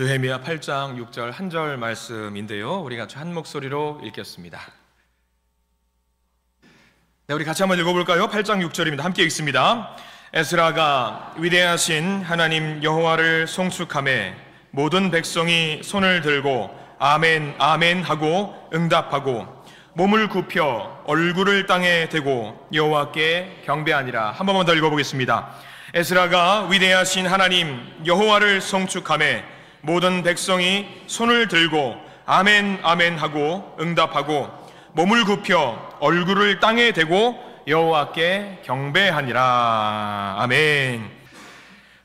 느헤미야 8장 6절 한 절 말씀인데요, 우리 같이 한 목소리로 읽겠습니다. 네, 우리 같이 한번 읽어볼까요? 8장 6절입니다. 함께 읽습니다. 에스라가 위대하신 하나님 여호와를 송축하매 모든 백성이 손을 들고 아멘 아멘 하고 응답하고 몸을 굽혀 얼굴을 땅에 대고 여호와께 경배하니라. 한 번만 더 읽어보겠습니다. 에스라가 위대하신 하나님 여호와를 송축하매 모든 백성이 손을 들고 아멘 아멘 하고 응답하고 몸을 굽혀 얼굴을 땅에 대고 여호와께 경배하니라. 아멘.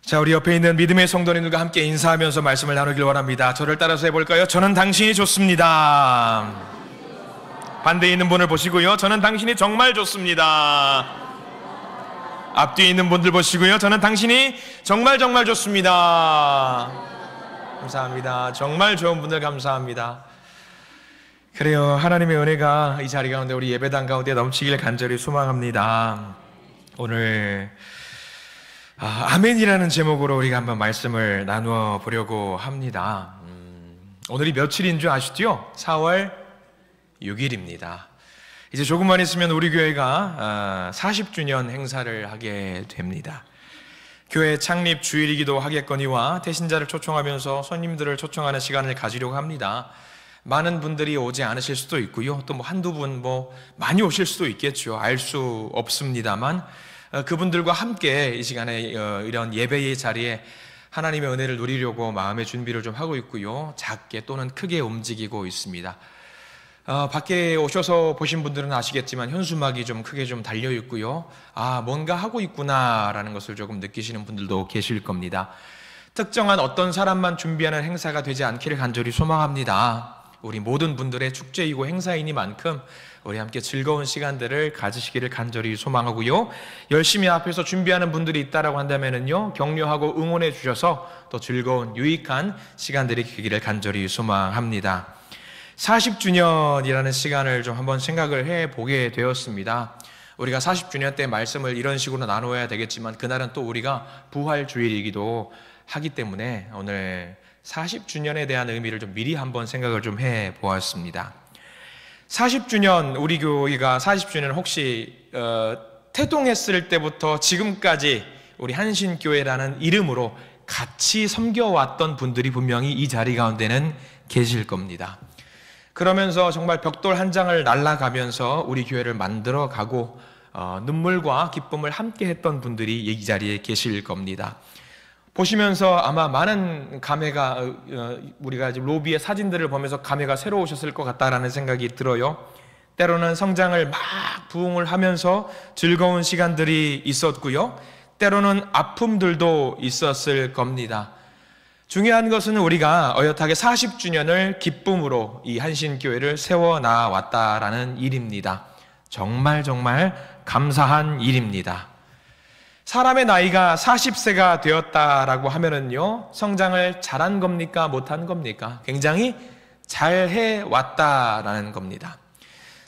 자, 우리 옆에 있는 믿음의 성도님들과 함께 인사하면서 말씀을 나누길 원합니다. 저를 따라서 해볼까요? 저는 당신이 좋습니다. 반대에 있는 분을 보시고요, 저는 당신이 정말 좋습니다. 앞뒤에 있는 분들 보시고요, 저는 당신이 정말 좋습니다. 감사합니다. 정말 좋은 분들 감사합니다. 그래요, 하나님의 은혜가 이 자리 가운데 우리 예배당 가운데 넘치길 간절히 소망합니다. 오늘 아멘이라는 제목으로 우리가 한번 말씀을 나누어 보려고 합니다. 오늘이 며칠인 줄 아시죠? 4월 6일입니다. 이제 조금만 있으면 우리 교회가 40주년 행사를 하게 됩니다. 교회 창립 주일이기도 하겠거니와 대신자를 초청하면서 손님들을 초청하는 시간을 가지려고 합니다. 많은 분들이 오지 않으실 수도 있고요, 또 한두 분 많이 오실 수도 있겠죠. 알 수 없습니다만 그분들과 함께 이 시간에 이런 예배의 자리에 하나님의 은혜를 누리려고 마음의 준비를 좀 하고 있고요, 작게 또는 크게 움직이고 있습니다. 밖에 오셔서 보신 분들은 아시겠지만 현수막이 좀 크게 좀 달려 있고요, 뭔가 하고 있구나라는 것을 조금 느끼시는 분들도 계실 겁니다. 특정한 어떤 사람만 준비하는 행사가 되지 않기를 간절히 소망합니다. 우리 모든 분들의 축제이고 행사이니만큼 우리 함께 즐거운 시간들을 가지시기를 간절히 소망하고요, 열심히 앞에서 준비하는 분들이 있다라고 한다면은요, 격려하고 응원해 주셔서 또 즐거운 유익한 시간들이 되기를 간절히 소망합니다. 40주년이라는 시간을 좀 한번 생각을 해보게 되었습니다. 우리가 40주년 때 말씀을 이런 식으로 나누어야 되겠지만 그날은 또 우리가 부활주일이기도 하기 때문에 오늘 40주년에 대한 의미를 좀 미리 한번 생각을 좀 해보았습니다. 40주년, 우리 교회가 40주년 혹시 태동했을 때부터 지금까지 우리 한신교회라는 이름으로 같이 섬겨왔던 분들이 분명히 이 자리 가운데는 계실 겁니다. 그러면서 정말 벽돌 한 장을 날아가면서 우리 교회를 만들어가고 눈물과 기쁨을 함께 했던 분들이 이 자리에 계실 겁니다. 보시면서 아마 많은 감회가, 우리가 지금 로비의 사진들을 보면서 감회가 새로우셨을 것 같다라는 생각이 들어요. 때로는 성장을 막 부흥을 하면서 즐거운 시간들이 있었고요, 때로는 아픔들도 있었을 겁니다. 중요한 것은 우리가 어엿하게 40주년을 기쁨으로 이 한신교회를 세워나왔다라는 일입니다. 정말 감사한 일입니다. 사람의 나이가 40세가 되었다라고 하면은요, 성장을 잘한 겁니까? 못한 겁니까? 굉장히 잘해왔다라는 겁니다.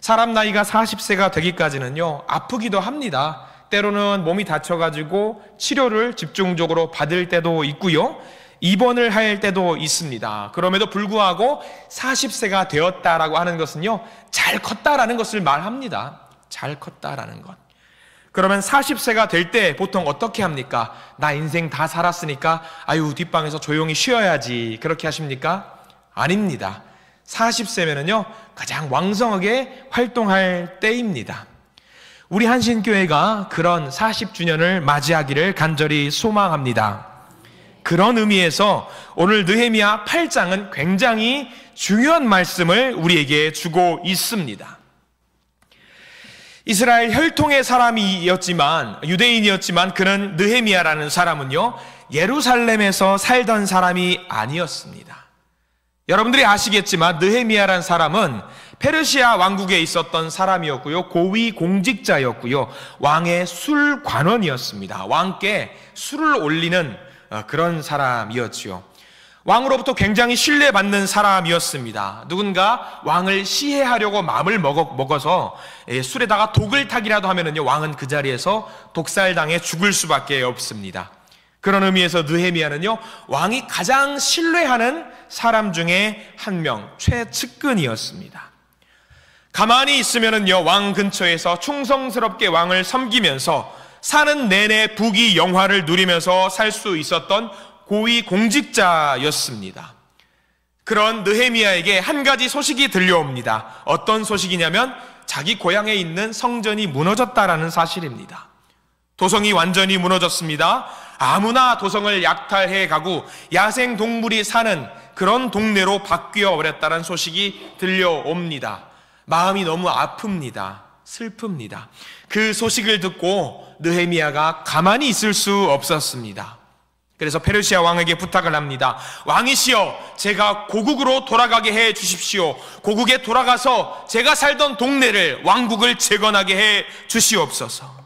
사람 나이가 40세가 되기까지는요, 아프기도 합니다. 때로는 몸이 다쳐가지고 치료를 집중적으로 받을 때도 있고요, 입원을 할 때도 있습니다. 그럼에도 불구하고 40세가 되었다라고 하는 것은요, 잘 컸다라는 것을 말합니다. 잘 컸다라는 것. 그러면 40세가 될 때 보통 어떻게 합니까? 나 인생 다 살았으니까 뒷방에서 조용히 쉬어야지, 그렇게 하십니까? 아닙니다. 40세면은요 가장 왕성하게 활동할 때입니다. 우리 한신교회가 그런 40주년을 맞이하기를 간절히 소망합니다. 그런 의미에서 오늘 느헤미야 8장은 굉장히 중요한 말씀을 우리에게 주고 있습니다. 이스라엘 혈통의 사람이었지만, 유대인이었지만 그는 느헤미야라는 사람은요, 예루살렘에서 살던 사람이 아니었습니다. 여러분들이 아시겠지만 느헤미야라는 사람은 페르시아 왕국에 있었던 사람이었고요, 고위 공직자였고요, 왕의 술관원이었습니다. 왕께 술을 올리는 그런 사람이었지요. 왕으로부터 굉장히 신뢰받는 사람이었습니다. 누군가 왕을 시해하려고 마음을 먹어서 술에다가 독을 타기라도 하면은요, 왕은 그 자리에서 독살당해 죽을 수밖에 없습니다. 그런 의미에서 느헤미야는요, 왕이 가장 신뢰하는 사람 중에 한 명, 최측근이었습니다. 가만히 있으면은요, 왕 근처에서 충성스럽게 왕을 섬기면서 사는 내내 부귀 영화를 누리면서 살 수 있었던 고위 공직자였습니다. 그런 느헤미야에게 한 가지 소식이 들려옵니다. 어떤 소식이냐면 자기 고향에 있는 성전이 무너졌다라는 사실입니다. 도성이 완전히 무너졌습니다. 아무나 도성을 약탈해 가고 야생 동물이 사는 그런 동네로 바뀌어 버렸다는 소식이 들려옵니다. 마음이 너무 아픕니다. 슬픕니다. 그 소식을 듣고 느헤미야가 가만히 있을 수 없었습니다. 그래서 페르시아 왕에게 부탁을 합니다. 왕이시여, 제가 고국으로 돌아가게 해 주십시오. 고국에 돌아가서 제가 살던 동네를, 왕국을 재건하게 해 주시옵소서.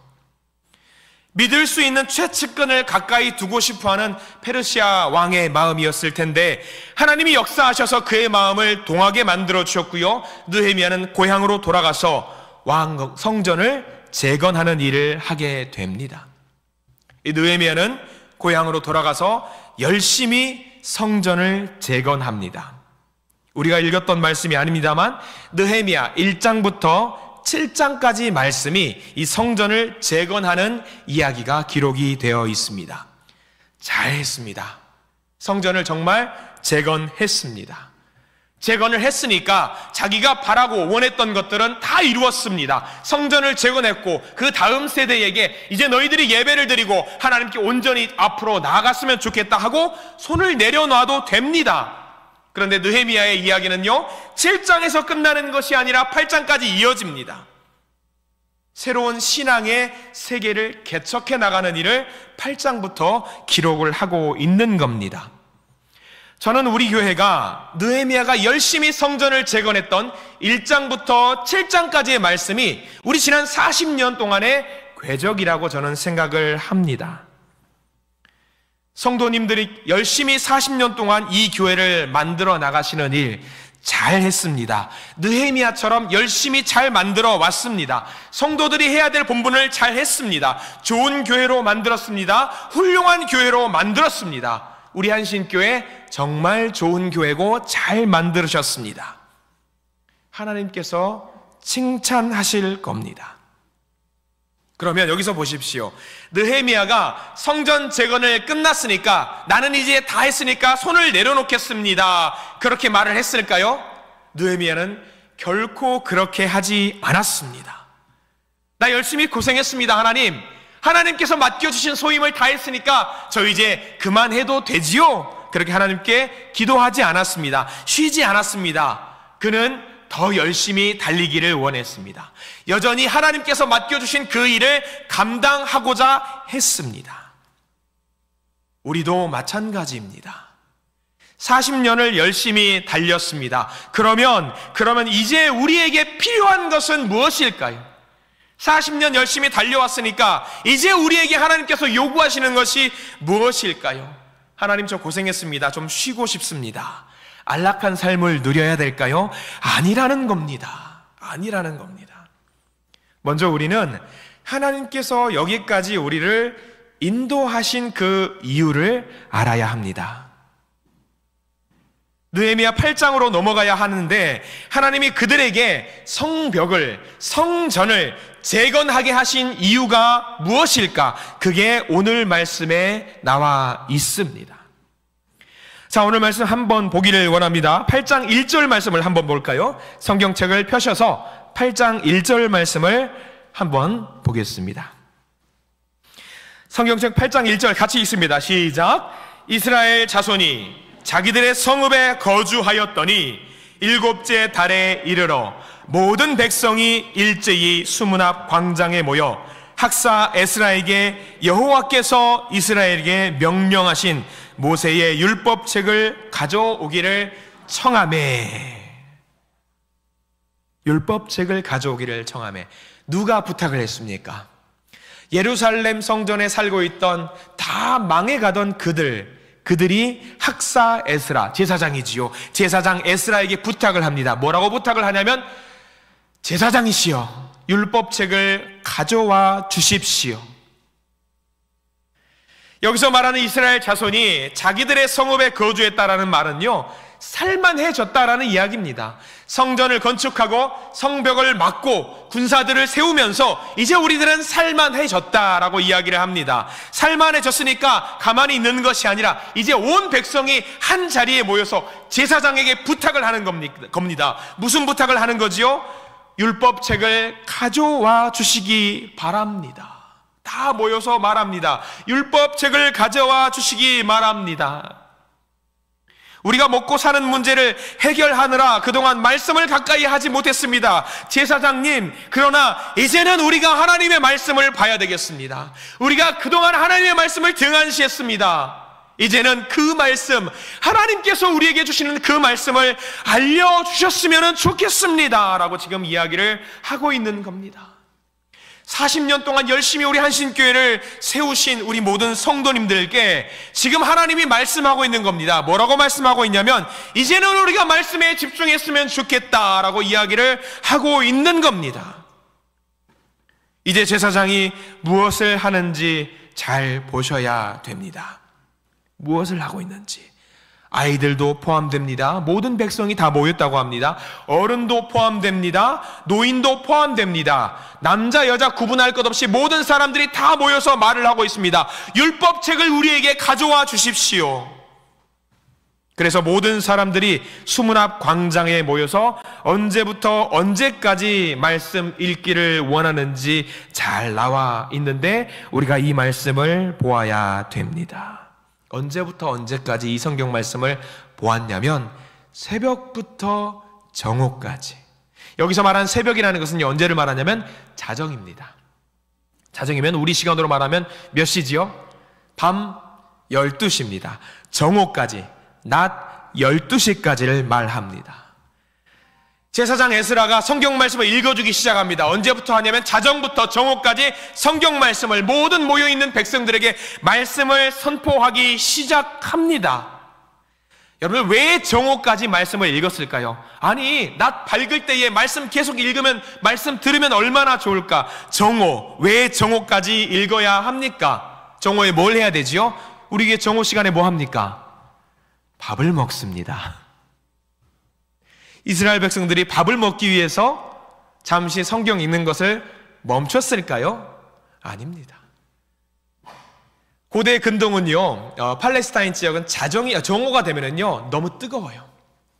믿을 수 있는 최측근을 가까이 두고 싶어하는 페르시아 왕의 마음이었을 텐데 하나님이 역사하셔서 그의 마음을 동하게 만들어 주셨고요, 느헤미야는 고향으로 돌아가서 왕 성전을 재건하는 일을 하게 됩니다. 이 느헤미야는 고향으로 돌아가서 열심히 성전을 재건합니다. 우리가 읽었던 말씀이 아닙니다만 느헤미야 1장부터 7장까지 말씀이 이 성전을 재건하는 이야기가 기록이 되어 있습니다. 잘했습니다. 성전을 정말 재건했습니다. 재건을 했으니까 자기가 바라고 원했던 것들은 다 이루었습니다. 성전을 재건했고 그 다음 세대에게 이제 너희들이 예배를 드리고 하나님께 온전히 앞으로 나아갔으면 좋겠다 하고 손을 내려놔도 됩니다. 그런데 느헤미야의 이야기는요, 7장에서 끝나는 것이 아니라 8장까지 이어집니다. 새로운 신앙의 세계를 개척해 나가는 일을 8장부터 기록을 하고 있는 겁니다. 저는 우리 교회가 느헤미야가 열심히 성전을 재건했던 1장부터 7장까지의 말씀이 우리 지난 40년 동안의 궤적이라고 저는 생각을 합니다. 성도님들이 열심히 40년 동안 이 교회를 만들어 나가시는 일 잘했습니다. 느헤미야처럼 열심히 잘 만들어 왔습니다. 성도들이 해야 될 본분을 잘 했습니다. 좋은 교회로 만들었습니다. 훌륭한 교회로 만들었습니다. 우리 한신교회 정말 좋은 교회고 잘 만들으셨습니다. 하나님께서 칭찬하실 겁니다. 그러면 여기서 보십시오. 느헤미야가 성전 재건을 끝났으니까 나는 이제 다 했으니까 손을 내려놓겠습니다, 그렇게 말을 했을까요? 느헤미야는 결코 그렇게 하지 않았습니다. 나 열심히 고생했습니다. 하나님께서 맡겨주신 소임을 다 했으니까 저 이제 그만해도 되지요? 그렇게 하나님께 기도하지 않았습니다. 쉬지 않았습니다. 그는 더 열심히 달리기를 원했습니다. 여전히 하나님께서 맡겨주신 그 일을 감당하고자 했습니다. 우리도 마찬가지입니다. 40년을 열심히 달렸습니다. 그러면 이제 우리에게 필요한 것은 무엇일까요? 40년 열심히 달려왔으니까 이제 우리에게 하나님께서 요구하시는 것이 무엇일까요? 하나님, 저 고생했습니다. 좀 쉬고 싶습니다. 안락한 삶을 누려야 될까요? 아니라는 겁니다. 먼저 우리는 하나님께서 여기까지 우리를 인도하신 그 이유를 알아야 합니다. 느헤미야 8장으로 넘어가야 하는데 하나님이 그들에게 성전을 재건하게 하신 이유가 무엇일까? 그게 오늘 말씀에 나와 있습니다. 자, 오늘 말씀 한번 보기를 원합니다. 8장 1절 말씀을 한번 볼까요? 성경책을 펴셔서 8장 1절 말씀을 한번 보겠습니다. 성경책 8장 1절 같이 읽습니다. 시작. 이스라엘 자손이 자기들의 성읍에 거주하였더니 7째 달에 이르러 모든 백성이 일제히 수문 앞 광장에 모여 학사 에스라에게 여호와께서 이스라엘에게 명령하신 모세의 율법책을 가져오기를 청하매. 율법책을 가져오기를 청하매. 누가 부탁을 했습니까? 예루살렘 성전에 살고 있던 다 망해가던 그들이 학사 에스라, 제사장이지요. 제사장 에스라에게 부탁을 합니다. 뭐라고 부탁을 하냐면, 제사장이시여, 율법책을 가져와 주십시오. 여기서 말하는 이스라엘 자손이 자기들의 성읍에 거주했다라는 말은요, 살만해졌다라는 이야기입니다. 성전을 건축하고 성벽을 막고 군사들을 세우면서 이제 우리들은 살만해졌다라고 이야기를 합니다. 살만해졌으니까 가만히 있는 것이 아니라 이제 온 백성이 한 자리에 모여서 제사장에게 부탁을 하는 겁니다. 무슨 부탁을 하는 거지요? 율법책을 가져와 주시기 바랍니다. 다 모여서 말합니다. 율법책을 가져와 주시기 바랍니다. 우리가 먹고 사는 문제를 해결하느라 그동안 말씀을 가까이 하지 못했습니다. 제사장님, 그러나 이제는 우리가 하나님의 말씀을 봐야 되겠습니다. 우리가 그동안 하나님의 말씀을 등한시했습니다. 이제는 그 말씀, 하나님께서 우리에게 주시는 그 말씀을 알려주셨으면 좋겠습니다 라고 지금 이야기를 하고 있는 겁니다. 40년 동안 열심히 우리 한신교회를 세우신 우리 모든 성도님들께 지금 하나님이 말씀하고 있는 겁니다. 뭐라고 말씀하고 있냐면, 이제는 우리가 말씀에 집중했으면 좋겠다라고 이야기를 하고 있는 겁니다. 이제 제사장이 무엇을 하는지 잘 보셔야 됩니다. 무엇을 하고 있는지. 아이들도 포함됩니다. 모든 백성이 다 모였다고 합니다. 어른도 포함됩니다. 노인도 포함됩니다. 남자 여자 구분할 것 없이 모든 사람들이 다 모여서 말을 하고 있습니다. 율법책을 우리에게 가져와 주십시오. 그래서 모든 사람들이 수문 앞 광장에 모여서 언제부터 언제까지 말씀 읽기를 원하는지 잘 나와 있는데 우리가 이 말씀을 보아야 됩니다. 언제부터 언제까지 이 성경 말씀을 보았냐면 새벽부터 정오까지. 여기서 말하는 새벽이라는 것은 언제를 말하냐면 자정입니다. 자정이면 우리 시간으로 말하면 몇 시지요? 밤 12시입니다. 정오까지, 낮 12시까지를 말합니다. 제사장 에스라가 성경 말씀을 읽어주기 시작합니다. 언제부터 하냐면 자정부터 정오까지 성경 말씀을 모든 모여있는 백성들에게 말씀을 선포하기 시작합니다. 여러분, 왜 정오까지 말씀을 읽었을까요? 아니, 낮 밝을 때에 말씀 계속 읽으면, 말씀 들으면 얼마나 좋을까? 정오, 왜 정오까지 읽어야 합니까? 정오에 뭘 해야 되지요? 우리에게 정오 시간에 뭐 합니까? 밥을 먹습니다. 이스라엘 백성들이 밥을 먹기 위해서 잠시 성경 읽는 것을 멈췄을까요? 아닙니다. 고대 근동은요, 팔레스타인 지역은 정오가 되면은요, 너무 뜨거워요.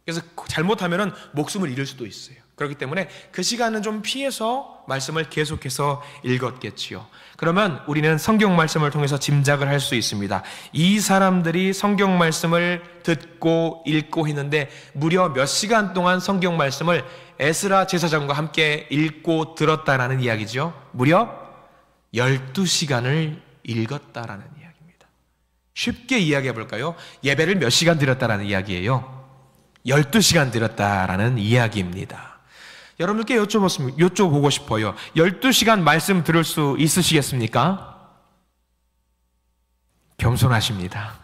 그래서 잘못하면은 목숨을 잃을 수도 있어요. 그렇기 때문에 그 시간은 좀 피해서 말씀을 계속해서 읽었겠지요. 그러면 우리는 성경 말씀을 통해서 짐작을 할 수 있습니다. 이 사람들이 성경 말씀을 듣고 읽고 했는데 무려 몇 시간 동안 성경 말씀을 에스라 제사장과 함께 읽고 들었다라는 이야기죠. 무려 12시간을 읽었다라는 이야기입니다. 쉽게 이야기해 볼까요? 예배를 몇 시간 드렸다라는 이야기예요. 12시간 드렸다라는 이야기입니다. 여러분들께 여쭤보고 싶어요. 12시간 말씀 들을 수 있으시겠습니까? 겸손하십니다.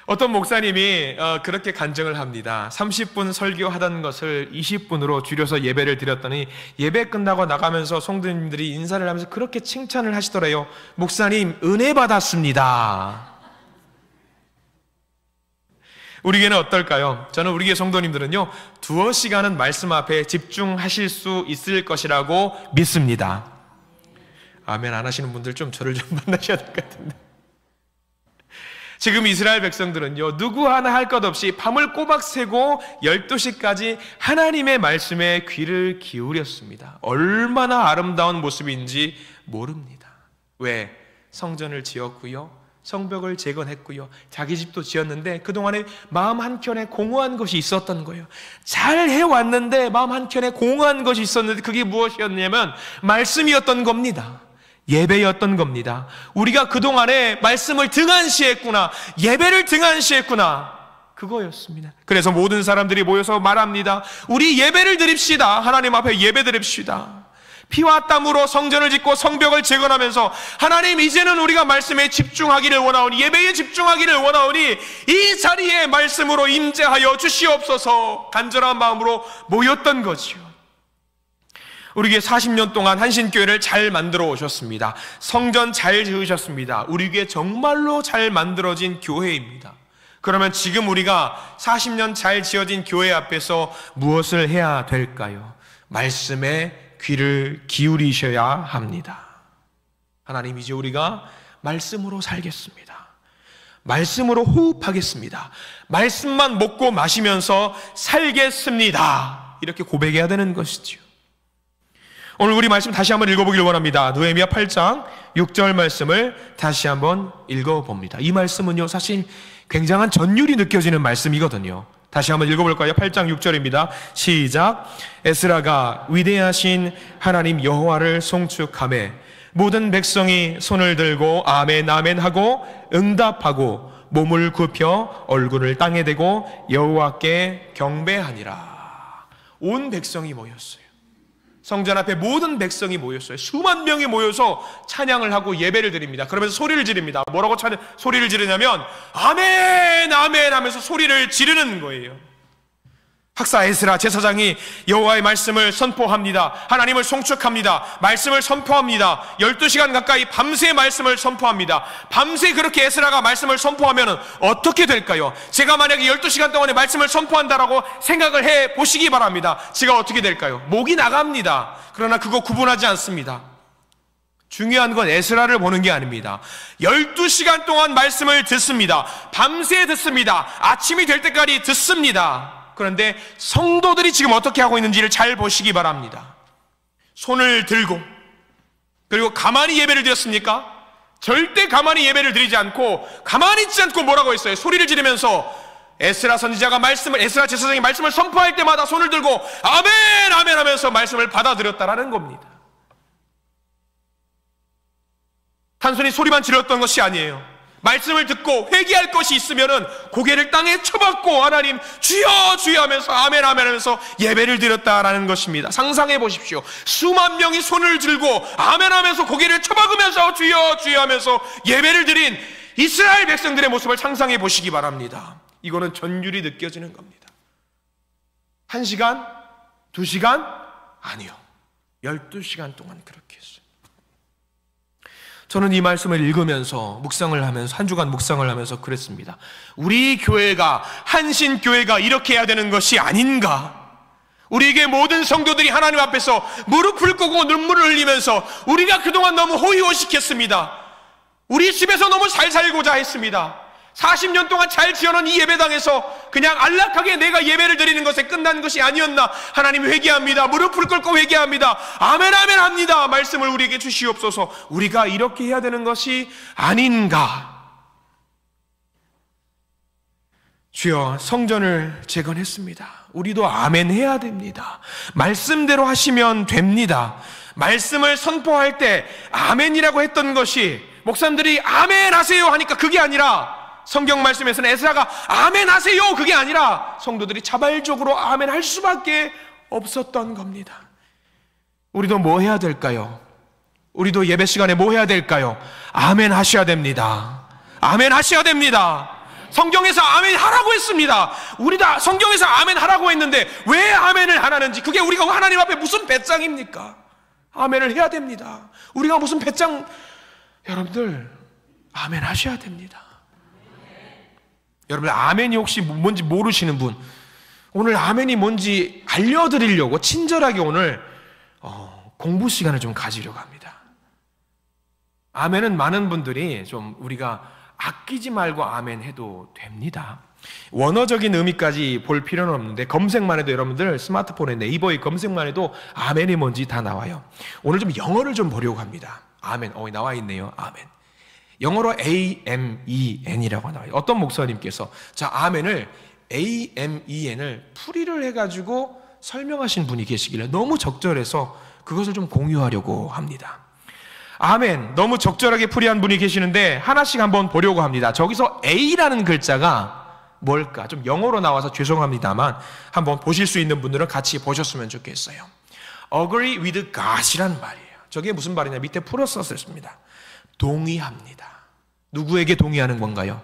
어떤 목사님이 그렇게 간증을 합니다. 30분 설교하던 것을 20분으로 줄여서 예배를 드렸더니 예배 끝나고 나가면서 성도님들이 인사를 하면서 그렇게 칭찬을 하시더래요. 목사님, 은혜 받았습니다. 우리 교회는 어떨까요? 저는 우리 교회 성도님들은요, 두어 시간은 말씀 앞에 집중하실 수 있을 것이라고 믿습니다. 아멘 안 하시는 분들 좀 저를 좀 만나셔야 될 것 같은데. 지금 이스라엘 백성들은요, 누구 하나 할 것 없이 밤을 꼬박 새고 12시까지 하나님의 말씀에 귀를 기울였습니다. 얼마나 아름다운 모습인지 모릅니다. 왜? 성전을 지었고요, 성벽을 재건했고요, 자기 집도 지었는데 그동안에 마음 한켠에 공허한 것이 있었던 거예요. 잘 해왔는데 마음 한켠에 공허한 것이 있었는데 그게 무엇이었냐면 말씀이었던 겁니다. 예배였던 겁니다. 우리가 그동안에 말씀을 등한시했구나, 예배를 등한시했구나, 그거였습니다. 그래서 모든 사람들이 모여서 말합니다. 우리 예배를 드립시다. 하나님 앞에 예배 드립시다. 피와 땀으로 성전을 짓고 성벽을 재건하면서 하나님, 이제는 우리가 말씀에 집중하기를 원하오니, 예배에 집중하기를 원하오니 이 자리에 말씀으로 임재하여 주시옵소서 간절한 마음으로 모였던 거지요. 우리 교회 40년 동안 한신교회를 잘 만들어 오셨습니다. 성전 잘 지으셨습니다. 우리 교회 정말로 잘 만들어진 교회입니다. 그러면 지금 우리가 40년 잘 지어진 교회 앞에서 무엇을 해야 될까요? 말씀에 귀를 기울이셔야 합니다. 하나님, 이제 우리가 말씀으로 살겠습니다. 말씀으로 호흡하겠습니다. 말씀만 먹고 마시면서 살겠습니다. 이렇게 고백해야 되는 것이지요. 오늘 우리 말씀 다시 한번 읽어보기를 원합니다. 느헤미야 8장 6절 말씀을 다시 한번 읽어봅니다. 이 말씀은요, 사실 굉장한 전율이 느껴지는 말씀이거든요. 다시 한번 읽어볼까요? 8장 6절입니다. 시작. 에스라가 위대하신 하나님 여호와를 송축하매 모든 백성이 손을 들고 아멘 아멘 하고 응답하고 몸을 굽혀 얼굴을 땅에 대고 여호와께 경배하니라. 온 백성이 모였어요. 성전 앞에 모든 백성이 모였어요. 수만 명이 모여서 찬양을 하고 예배를 드립니다. 그러면서 소리를 지릅니다. 뭐라고 소리를 지르냐면 아멘 아멘 하면서 소리를 지르는 거예요. 학사 에스라 제사장이 여호와의 말씀을 선포합니다. 하나님을 송축합니다. 말씀을 선포합니다. 12시간 가까이 밤새 말씀을 선포합니다. 밤새 그렇게 에스라가 말씀을 선포하면 어떻게 될까요? 제가 만약에 12시간 동안에 말씀을 선포한다라고 생각을 해 보시기 바랍니다. 제가 어떻게 될까요? 목이 나갑니다. 그러나 그거 구분하지 않습니다. 중요한 건 에스라를 보는 게 아닙니다. 12시간 동안 말씀을 듣습니다. 밤새 듣습니다. 아침이 될 때까지 듣습니다. 그런데 성도들이 지금 어떻게 하고 있는지를 잘 보시기 바랍니다. 손을 들고, 그리고 가만히 예배를 드렸습니까? 절대 가만히 예배를 드리지 않고 가만히 있지 않고 뭐라고 했어요? 소리를 지르면서 에스라 선지자가 에스라 제사장이 말씀을 선포할 때마다 손을 들고 아멘 아멘 하면서 말씀을 받아들였다라는 겁니다. 단순히 소리만 지르었던 것이 아니에요. 말씀을 듣고 회개할 것이 있으면은 고개를 땅에 쳐박고 하나님 주여 주여 하면서 아멘 아멘 하면서 예배를 드렸다라는 것입니다. 상상해 보십시오. 수만 명이 손을 들고 아멘 하면서 고개를 쳐박으면서 주여 주여 하면서 예배를 드린 이스라엘 백성들의 모습을 상상해 보시기 바랍니다. 이거는 전율이 느껴지는 겁니다. 1시간? 2시간? 아니요. 12시간 동안 그렇게 했어요. 저는 이 말씀을 읽으면서 묵상을 하면서 한 주간 묵상을 하면서 그랬습니다. 우리 교회가 한신교회가 이렇게 해야 되는 것이 아닌가? 우리에게 모든 성도들이 하나님 앞에서 무릎을 꿇고 눈물을 흘리면서 우리가 그동안 너무 호의호식했습니다. 우리 집에서 너무 잘 살고자 했습니다. 40년 동안 잘 지어놓은 이 예배당에서 그냥 안락하게 내가 예배를 드리는 것에 끝난 것이 아니었나. 하나님 회개합니다. 무릎을 꿇고 회개합니다. 아멘 아멘 합니다. 말씀을 우리에게 주시옵소서. 우리가 이렇게 해야 되는 것이 아닌가. 주여, 성전을 재건했습니다. 우리도 아멘 해야 됩니다. 말씀대로 하시면 됩니다. 말씀을 선포할 때 아멘이라고 했던 것이 목사님들이 아멘 하세요 하니까 그게 아니라, 성경 말씀에서는 에스라가 아멘 하세요 그게 아니라 성도들이 자발적으로 아멘 할 수밖에 없었던 겁니다. 우리도 뭐 해야 될까요? 우리도 예배 시간에 뭐 해야 될까요? 아멘 하셔야 됩니다. 아멘 하셔야 됩니다. 성경에서 아멘 하라고 했습니다. 우리 다 성경에서 아멘 하라고 했는데 왜 아멘을 안 하는지, 그게 우리가 하나님 앞에 무슨 배짱입니까? 아멘을 해야 됩니다. 우리가 무슨 배짱. 여러분들 아멘 하셔야 됩니다. 여러분, 아멘이 혹시 뭔지 모르시는 분, 오늘 아멘이 뭔지 알려드리려고 친절하게 오늘 공부 시간을 좀 가지려고 합니다. 아멘은 많은 분들이 좀 우리가 아끼지 말고 아멘 해도 됩니다. 원어적인 의미까지 볼 필요는 없는데 검색만 해도, 여러분들 스마트폰에 네이버에 검색만 해도 아멘이 뭔지 다 나와요. 오늘 좀 영어를 좀 보려고 합니다. 아멘, 나와 있네요. 아멘. 영어로 AMEN이라고 나와요. 어떤 목사님께서 자, 아멘을 AMEN을 풀이를 해가지고 설명하신 분이 계시길래 너무 적절해서 그것을 좀 공유하려고 합니다. 아멘, 너무 적절하게 풀이한 분이 계시는데 하나씩 한번 보려고 합니다. 저기서 A라는 글자가 뭘까? 좀 영어로 나와서 죄송합니다만 한번 보실 수 있는 분들은 같이 보셨으면 좋겠어요. Agree with God이라는 말이에요. 저게 무슨 말이냐, 밑에 풀어서 썼습니다. 동의합니다. 누구에게 동의하는 건가요?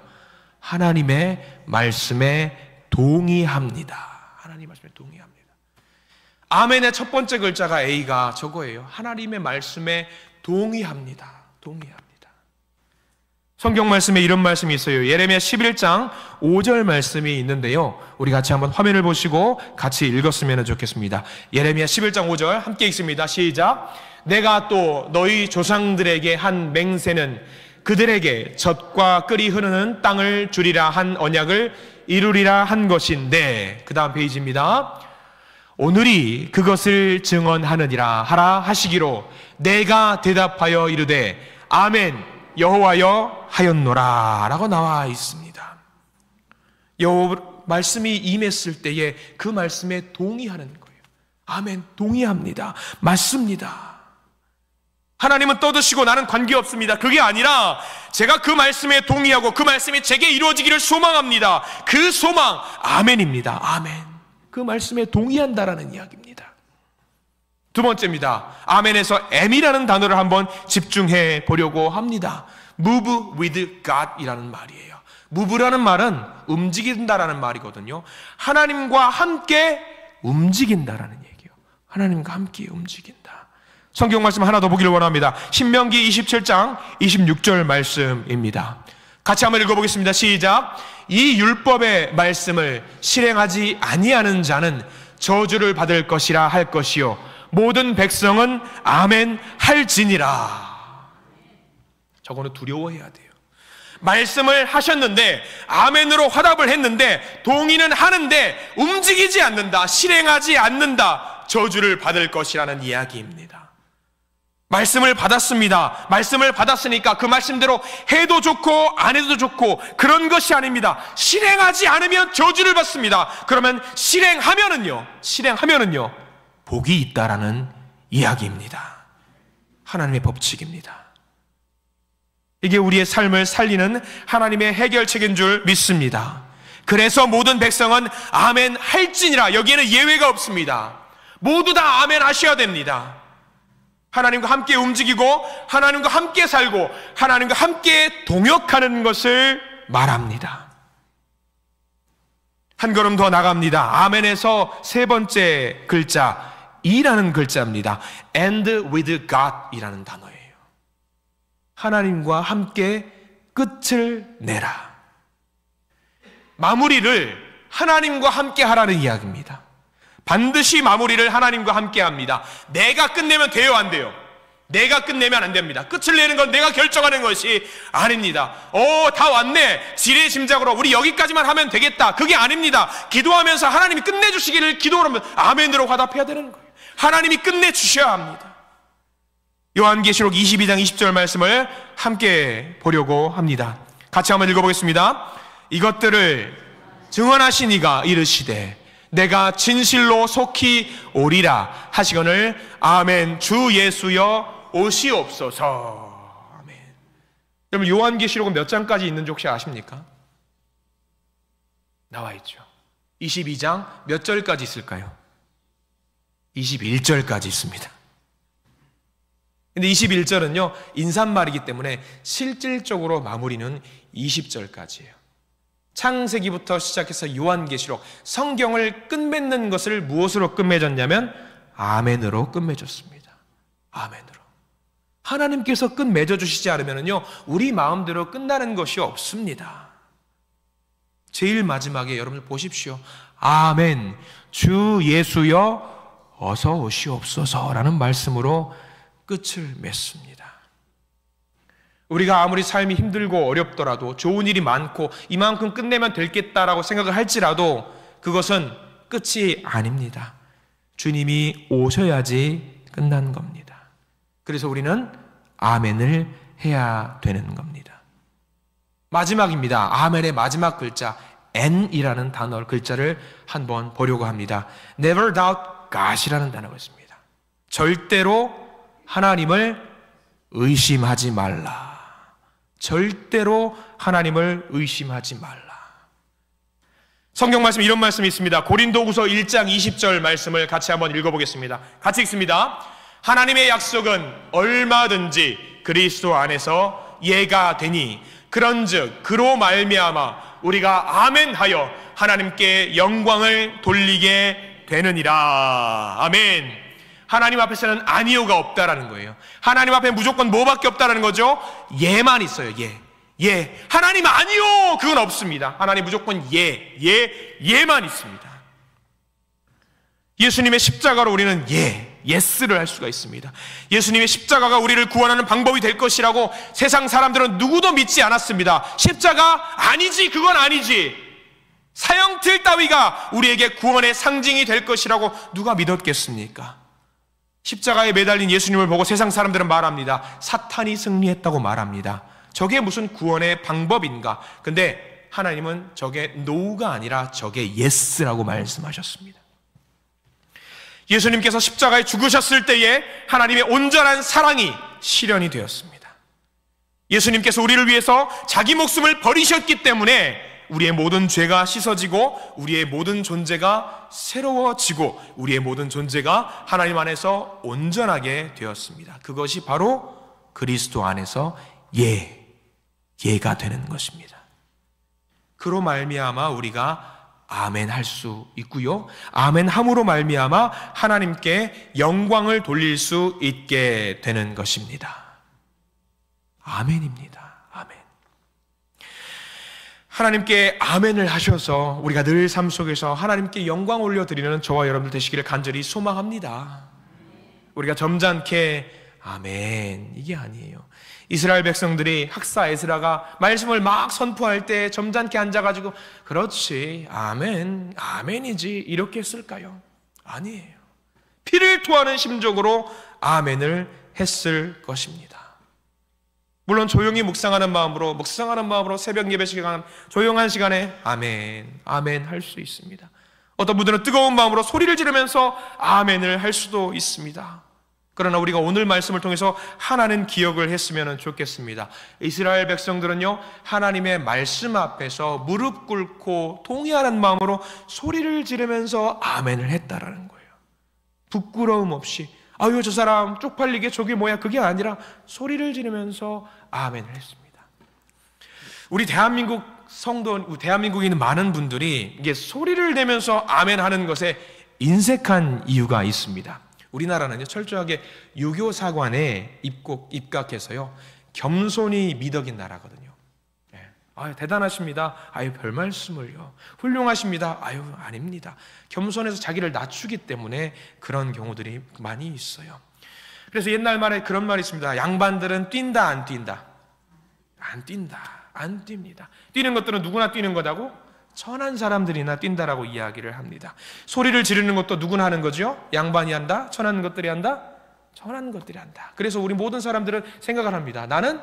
하나님의 말씀에 동의합니다. 하나님 말씀에 동의합니다. 아멘의 첫 번째 글자가 A가 저거예요. 하나님의 말씀에 동의합니다. 동의합니다. 성경 말씀에 이런 말씀이 있어요. 예레미야 11장 5절 말씀이 있는데요. 우리 같이 한번 화면을 보시고 같이 읽었으면 좋겠습니다. 예레미야 11장 5절 함께 읽습니다. 시작. 내가 또 너희 조상들에게 한 맹세는 그들에게 젖과 끓이 흐르는 땅을 주리라 한 언약을 이루리라 한 것인데, 그 다음 페이지입니다. 오늘이 그것을 증언하느니라 하라 하시기로 내가 대답하여 이르되 아멘 여호와여 하였노라 라고 나와 있습니다. 여호와 말씀이 임했을 때에 그 말씀에 동의하는 거예요. 아멘, 동의합니다. 맞습니다. 하나님은 떠드시고 나는 관계없습니다. 그게 아니라 제가 그 말씀에 동의하고 그 말씀이 제게 이루어지기를 소망합니다. 그 소망, 아멘입니다. 아멘. 그 말씀에 동의한다라는 이야기입니다. 두 번째입니다. 아멘에서 M이라는 단어를 한번 집중해 보려고 합니다. Move with God 이라는 말이에요. move라는 말은 움직인다라는 말이거든요. 하나님과 함께 움직인다라는 얘기예요. 하나님과 함께 움직인다. 성경 말씀 하나 더 보기를 원합니다. 신명기 27장 26절 말씀입니다. 같이 한번 읽어보겠습니다. 시작. 이 율법의 말씀을 실행하지 아니하는 자는 저주를 받을 것이라 할 것이요 모든 백성은 아멘 할지니라. 저거는 두려워해야 돼요. 말씀을 하셨는데 아멘으로 화답을 했는데 동의는 하는데 움직이지 않는다, 실행하지 않는다, 저주를 받을 것이라는 이야기입니다. 말씀을 받았습니다. 말씀을 받았으니까 그 말씀대로 해도 좋고 안 해도 좋고 그런 것이 아닙니다. 실행하지 않으면 저주를 받습니다. 그러면 실행하면은요 복이 있다라는 이야기입니다. 하나님의 법칙입니다. 이게 우리의 삶을 살리는 하나님의 해결책인 줄 믿습니다. 그래서 모든 백성은 아멘 할지니라. 여기에는 예외가 없습니다. 모두 다 아멘 하셔야 됩니다. 하나님과 함께 움직이고 하나님과 함께 살고 하나님과 함께 동역하는 것을 말합니다. 한 걸음 더 나갑니다. 아멘에서 세 번째 글자 E라는 글자입니다. And with God 이라는 단어예요. 하나님과 함께 끝을 내라. 마무리를 하나님과 함께 하라는 이야기입니다. 반드시 마무리를 하나님과 함께 합니다. 내가 끝내면 돼요, 안 돼요? 내가 끝내면 안 됩니다. 끝을 내는 건 내가 결정하는 것이 아닙니다. 다 왔네. 지레짐작으로 우리 여기까지만 하면 되겠다. 그게 아닙니다. 기도하면서 하나님이 끝내주시기를 기도를 하면 아멘으로 화답해야 되는 거예요. 하나님이 끝내주셔야 합니다. 요한계시록 22장 20절 말씀을 함께 보려고 합니다. 같이 한번 읽어보겠습니다. 이것들을 증언하신 이가 이르시되 내가 진실로 속히 오리라 하시거늘 아멘 주 예수여 오시옵소서. 아멘. 여러분 요한계시록은 몇 장까지 있는지 혹시 아십니까? 나와 있죠. 22장 몇 절까지 있을까요? 21절까지 있습니다. 근데 21절은요 인사말이기 때문에 실질적으로 마무리는 20절까지예요. 창세기부터 시작해서 요한계시록 성경을 끝맺는 것을 무엇으로 끝맺었냐면 아멘으로 끝맺었습니다. 아멘으로. 하나님께서 끝맺어 주시지 않으면요 우리 마음대로 끝나는 것이 없습니다. 제일 마지막에 여러분들 보십시오. 아멘 주 예수여 어서 오시옵소서라는 말씀으로 끝을 맺습니다. 우리가 아무리 삶이 힘들고 어렵더라도 좋은 일이 많고 이만큼 끝내면 되겠다라고 생각을 할지라도 그것은 끝이 아닙니다. 주님이 오셔야지 끝난 겁니다. 그래서 우리는 아멘을 해야 되는 겁니다. 마지막입니다. 아멘의 마지막 글자 N이라는 단어 글자를 한번 보려고 합니다. Never doubt God이라는 단어가 있습니다. 절대로 하나님을 의심하지 말라. 절대로 하나님을 의심하지 말라. 성경 말씀 이런 말씀이 있습니다. 고린도후서 1장 20절 말씀을 같이 한번 읽어보겠습니다. 같이 읽습니다. 하나님의 약속은 얼마든지 그리스도 안에서 예가 되니 그런즉 그로 말미암아 우리가 아멘하여 하나님께 영광을 돌리게 되느니라. 아멘. 하나님 앞에서는 아니요가 없다라는 거예요. 하나님 앞에 무조건 뭐밖에 없다라는 거죠? 예만 있어요. 예. 하나님 아니요, 그건 없습니다. 하나님 무조건 예만 있습니다. 예수님의 십자가로 우리는 예스를 할 수가 있습니다. 예수님의 십자가가 우리를 구원하는 방법이 될 것이라고 세상 사람들은 누구도 믿지 않았습니다. 십자가 아니지, 그건 아니지. 사형틀 따위가 우리에게 구원의 상징이 될 것이라고 누가 믿었겠습니까? 십자가에 매달린 예수님을 보고 세상 사람들은 말합니다. 사탄이 승리했다고 말합니다. 저게 무슨 구원의 방법인가? 근데 하나님은 저게 no가 아니라 저게 yes라고 말씀하셨습니다. 예수님께서 십자가에 죽으셨을 때에 하나님의 온전한 사랑이 실현이 되었습니다. 예수님께서 우리를 위해서 자기 목숨을 버리셨기 때문에 우리의 모든 죄가 씻어지고 우리의 모든 존재가 새로워지고 우리의 모든 존재가 하나님 안에서 온전하게 되었습니다. 그것이 바로 그리스도 안에서 예가 되는 것입니다. 그로 말미암아 우리가 아멘 할 수 있고요, 아멘 함으로 말미암아 하나님께 영광을 돌릴 수 있게 되는 것입니다. 아멘입니다. 아멘. 하나님께 아멘을 하셔서 우리가 늘 삶 속에서 하나님께 영광 올려드리는 저와 여러분들 되시기를 간절히 소망합니다. 우리가 점잖게 아멘 이게 아니에요. 이스라엘 백성들이 학사 에스라가 말씀을 막 선포할 때 점잖게 앉아가지고 그렇지 아멘 아멘이지 이렇게 했을까요? 아니에요. 피를 토하는 심정으로 아멘을 했을 것입니다. 물론 조용히 묵상하는 마음으로 새벽 예배 시간 조용한 시간에 아멘 아멘 할 수 있습니다. 어떤 분들은 뜨거운 마음으로 소리를 지르면서 아멘을 할 수도 있습니다. 그러나 우리가 오늘 말씀을 통해서 하나는 기억을 했으면 좋겠습니다. 이스라엘 백성들은요, 하나님의 말씀 앞에서 무릎 꿇고 동의하는 마음으로 소리를 지르면서 아멘을 했다라는 거예요. 부끄러움 없이 아유 저 사람 쪽팔리게 저게 뭐야 그게 아니라 소리를 지르면서 아멘을 했습니다. 우리 대한민국 성도, 대한민국에 있는 많은 분들이 이게 소리를 내면서 아멘하는 것에 인색한 이유가 있습니다. 우리나라는요 철저하게 유교 사관에 입각해서요 겸손이 미덕인 나라거든요. 아유 대단하십니다. 아유 별 말씀을요. 훌륭하십니다. 아유 아닙니다. 겸손해서 자기를 낮추기 때문에 그런 경우들이 많이 있어요. 그래서 옛날 말에 그런 말이 있습니다. 양반들은 뛴다 안 뛴다? 안 뛴다. 안 뜁니다. 뛰는 것들은 누구나 뛰는 거다고? 천한 사람들이나 뛴다라고 이야기를 합니다. 소리를 지르는 것도 누구나 하는 거죠? 양반이 한다? 천한 것들이 한다? 천한 것들이 한다. 그래서 우리 모든 사람들은 생각을 합니다. 나는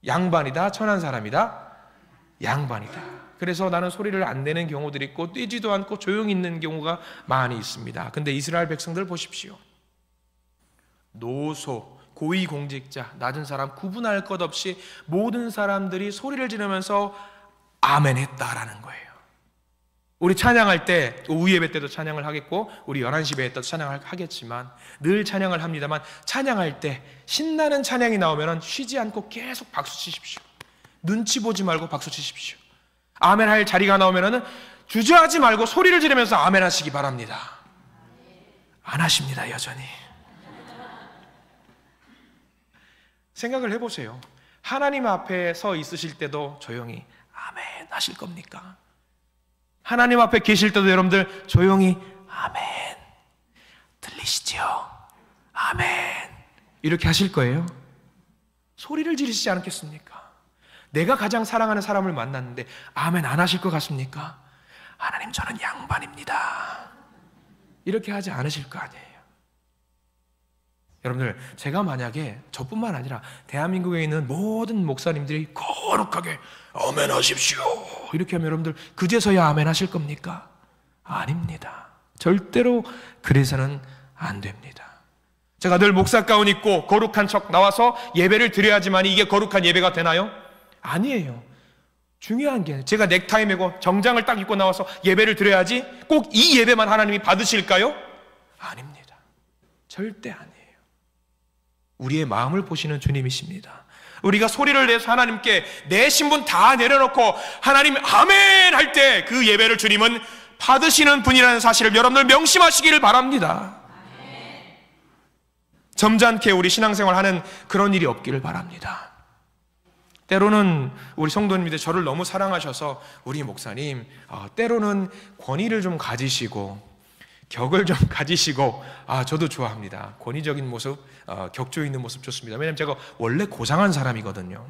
양반이다. 천한 사람이다. 양반이다. 그래서 나는 소리를 안 내는 경우들이 있고 뛰지도 않고 조용히 있는 경우가 많이 있습니다. 근데 이스라엘 백성들 보십시오. 노소, 고위공직자, 낮은 사람 구분할 것 없이 모든 사람들이 소리를 지르면서 아멘 했다라는 거예요. 우리 찬양할 때 오후 예배 때도 찬양을 하겠고 우리 11시 예배 때도 찬양을 하겠지만 늘 찬양을 합니다만 찬양할 때 신나는 찬양이 나오면 쉬지 않고 계속 박수 치십시오. 눈치 보지 말고 박수 치십시오. 아멘 할 자리가 나오면 주저하지 말고 소리를 지르면서 아멘 하시기 바랍니다. 안 하십니다. 여전히. 생각을 해보세요. 하나님 앞에 서 있으실 때도 조용히 아멘 하실 겁니까? 하나님 앞에 계실 때도 여러분들 조용히 아멘 들리시지요? 아멘 이렇게 하실 거예요? 소리를 지르시지 않겠습니까? 내가 가장 사랑하는 사람을 만났는데 아멘 안 하실 것 같습니까? 하나님 저는 양반입니다 이렇게 하지 않으실 거 아니에요. 여러분들 제가 만약에 저뿐만 아니라 대한민국에 있는 모든 목사님들이 거룩하게 아멘 하십시오 이렇게 하면 여러분들 그제서야 아멘 하실 겁니까? 아닙니다. 절대로 그래서는 안 됩니다. 제가 늘 목사 가운 입고 거룩한 척 나와서 예배를 드려야지만 이게 거룩한 예배가 되나요? 아니에요. 중요한 게 제가 넥타이 메고 정장을 딱 입고 나와서 예배를 드려야지 꼭 이 예배만 하나님이 받으실까요? 아닙니다. 절대 아니에요. 우리의 마음을 보시는 주님이십니다. 우리가 소리를 내서 하나님께 내 신분 다 내려놓고 하나님 아멘 할 때 그 예배를 주님은 받으시는 분이라는 사실을 여러분들 명심하시기를 바랍니다. 점잖게 우리 신앙생활 하는 그런 일이 없기를 바랍니다. 때로는 우리 성도님들 저를 너무 사랑하셔서 우리 목사님 때로는 권위를 좀 가지시고 격을 좀 가지시고 저도 좋아합니다. 권위적인 모습, 격조 있는 모습 좋습니다. 왜냐하면 제가 원래 고상한 사람이거든요.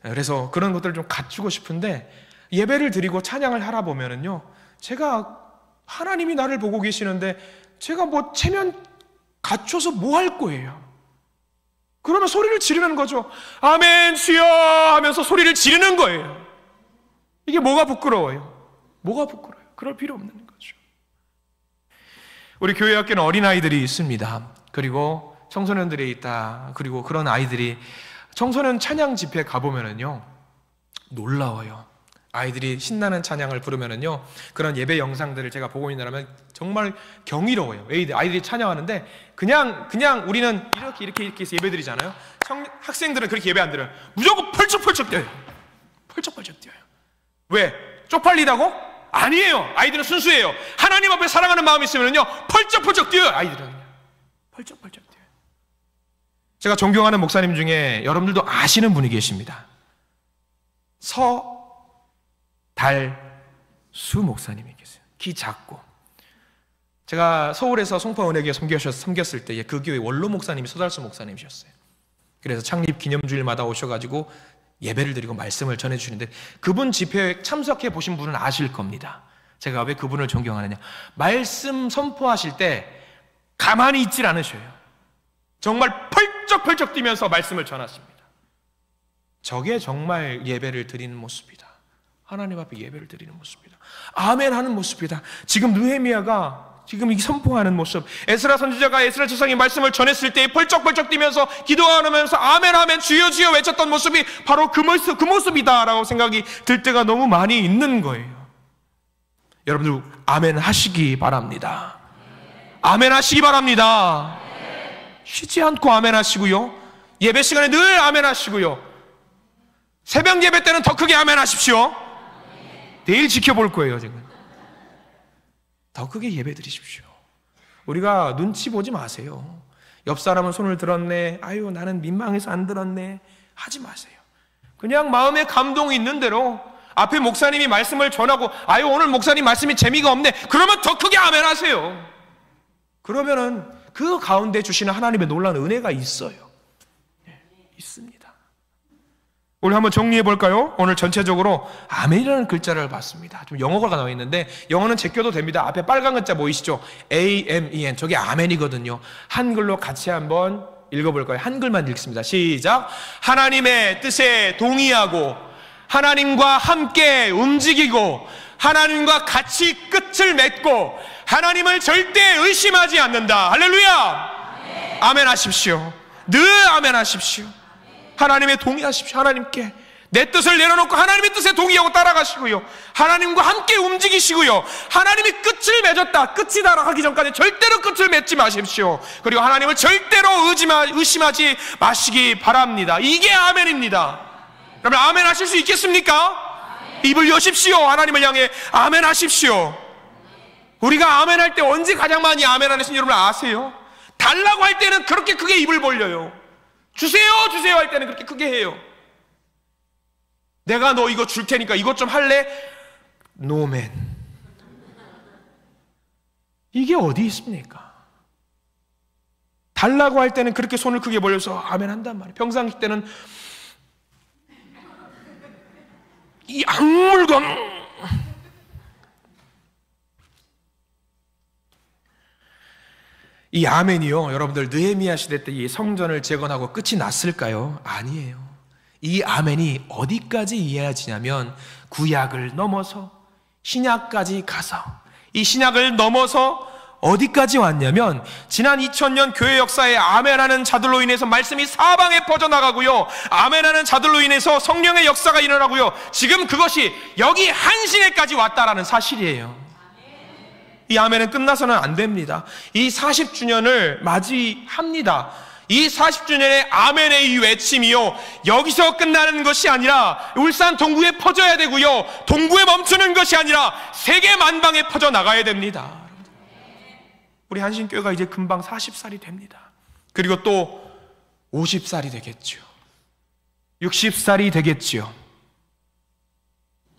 그래서 그런 것들을 좀 갖추고 싶은데 예배를 드리고 찬양을 하라 보면은요, 제가 하나님이 나를 보고 계시는데 제가 뭐 체면 갖춰서 뭐 할 거예요? 그러면 소리를 지르는 거죠. 아멘 주여 하면서 소리를 지르는 거예요. 이게 뭐가 부끄러워요? 뭐가 부끄러워요? 그럴 필요 없는 거죠. 우리 교회 학교는 어린아이들이 있습니다. 그리고 청소년들이 있다. 그리고 그런 아이들이 청소년 찬양 집회 가보면은요, 놀라워요. 아이들이 신나는 찬양을 부르면은요, 그런 예배 영상들을 제가 보고 있느라면 정말 경이로워요. 아이들이 찬양하는데 그냥 우리는 이렇게 해서 예배 드리잖아요. 학생들은 그렇게 예배 안 드려요. 무조건 펄쩍펄쩍 뛰어요. 펄쩍펄쩍 뛰어요. 왜? 쪽팔리다고? 아니에요. 아이들은 순수해요. 하나님 앞에 사랑하는 마음이 있으면요, 펄쩍펄쩍 뛰어요. 아이들은 펄쩍펄쩍 뛰어요. 제가 존경하는 목사님 중에 여러분들도 아시는 분이 계십니다. 서달수 목사님이 계세요. 키 작고. 제가 서울에서 송파은혜교회 섬겼을 때 그 교회 원로 목사님이 서달수 목사님이셨어요. 그래서 창립 기념주일마다 오셔가지고 예배를 드리고 말씀을 전해주시는데, 그분 집회에 참석해 보신 분은 아실 겁니다. 제가 왜 그분을 존경하느냐, 말씀 선포하실 때 가만히 있질 않으셔요. 정말 펄쩍펄쩍 뛰면서 말씀을 전하십니다. 저게 정말 예배를 드리는 모습이다. 하나님 앞에 예배를 드리는 모습이다. 아멘 하는 모습이다. 지금 느헤미야가 지금 이 선포하는 모습, 에스라 선지자가 에스라 지성이 말씀을 전했을 때 펄쩍펄쩍 뛰면서 기도하면서 아멘 아멘 주여 주여 외쳤던 모습이 바로 그 모습이다라고 생각이 들 때가 너무 많이 있는 거예요. 여러분들 아멘 하시기 바랍니다. 아멘 하시기 바랍니다. 쉬지 않고 아멘 하시고요, 예배 시간에 늘 아멘 하시고요, 새벽 예배 때는 더 크게 아멘 하십시오. 내일 지켜볼 거예요. 지금 더 크게 예배 드리십시오. 우리가 눈치 보지 마세요. 옆 사람은 손을 들었네, 아유 나는 민망해서 안 들었네, 하지 마세요. 그냥 마음에 감동이 있는 대로 앞에 목사님이 말씀을 전하고 아유 오늘 목사님 말씀이 재미가 없네, 그러면 더 크게 아멘 하세요. 그러면은 그 가운데 주시는 하나님의 놀라운 은혜가 있어요. 있습니다. 오늘 한번 정리해 볼까요? 오늘 전체적으로 아멘이라는 글자를 봤습니다. 좀 영어가 나와 있는데 영어는 제껴도 됩니다. 앞에 빨간 글자 보이시죠? A-M-E-N, 저게 아멘이거든요. 한글로 같이 한번 읽어볼까요? 한글만 읽습니다. 시작. 하나님의 뜻에 동의하고 하나님과 함께 움직이고 하나님과 같이 끝을 맺고 하나님을 절대 의심하지 않는다. 할렐루야. 아멘 하십시오. 늘 아멘 하십시오. 하나님의 동의하십시오. 하나님께 내 뜻을 내려놓고 하나님의 뜻에 동의하고 따라가시고요, 하나님과 함께 움직이시고요, 하나님이 끝을 맺었다, 끝이다 하기 전까지 절대로 끝을 맺지 마십시오. 그리고 하나님을 절대로 의심하지 마시기 바랍니다. 이게 아멘입니다. 그러면 아멘 하실 수 있겠습니까? 입을 여십시오. 하나님을 향해 아멘 하십시오. 우리가 아멘 할 때 언제 가장 많이 아멘 하는지 여러분 아세요? 달라고 할 때는 그렇게 크게 입을 벌려요. 주세요 주세요 할 때는 그렇게 크게 해요. 내가 너 이거 줄 테니까 이것 좀 할래? 노맨. 이게 어디 있습니까? 달라고 할 때는 그렇게 손을 크게 벌려서 아멘 한단 말이에요. 평상시 때는 이 악물건, 이 아멘이요, 여러분들 느헤미야 시대 때 이 성전을 재건하고 끝이 났을까요? 아니에요. 이 아멘이 어디까지 이해하지냐면 구약을 넘어서 신약까지 가서, 이 신약을 넘어서 어디까지 왔냐면 지난 2000년 교회 역사에 아멘하는 자들로 인해서 말씀이 사방에 퍼져나가고요, 아멘하는 자들로 인해서 성령의 역사가 일어나고요, 지금 그것이 여기 한 시대까지 왔다라는 사실이에요. 이 아멘은 끝나서는 안 됩니다. 이 40주년을 맞이합니다. 이 40주년의 아멘의 이 외침이요, 여기서 끝나는 것이 아니라 울산 동구에 퍼져야 되고요, 동구에 멈추는 것이 아니라 세계 만방에 퍼져 나가야 됩니다. 우리 한신교회가 이제 금방 40살이 됩니다. 그리고 또 50살이 되겠죠. 60살이 되겠지요.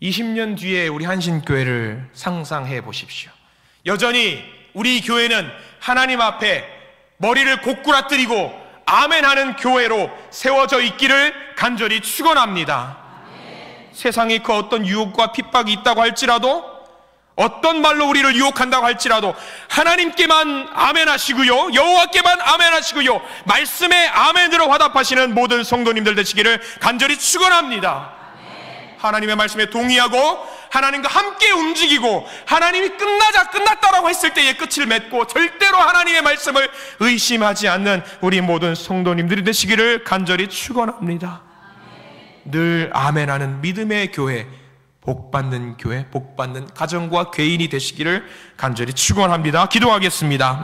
20년 뒤에 우리 한신교회를 상상해 보십시오. 여전히 우리 교회는 하나님 앞에 머리를 고꾸라뜨리고 아멘하는 교회로 세워져 있기를 간절히 축원합니다. 세상에 그 어떤 유혹과 핍박이 있다고 할지라도, 어떤 말로 우리를 유혹한다고 할지라도 하나님께만 아멘하시고요, 여호와께만 아멘하시고요, 말씀에 아멘으로 화답하시는 모든 성도님들 되시기를 간절히 축원합니다. 하나님의 말씀에 동의하고 하나님과 함께 움직이고, 하나님이 끝났다라고 했을 때의 끝을 맺고 절대로 하나님의 말씀을 의심하지 않는 우리 모든 성도님들이 되시기를 간절히 축원합니다. 늘 아멘하는 믿음의 교회, 복받는 교회, 복받는 가정과 개인이 되시기를 간절히 축원합니다. 기도하겠습니다.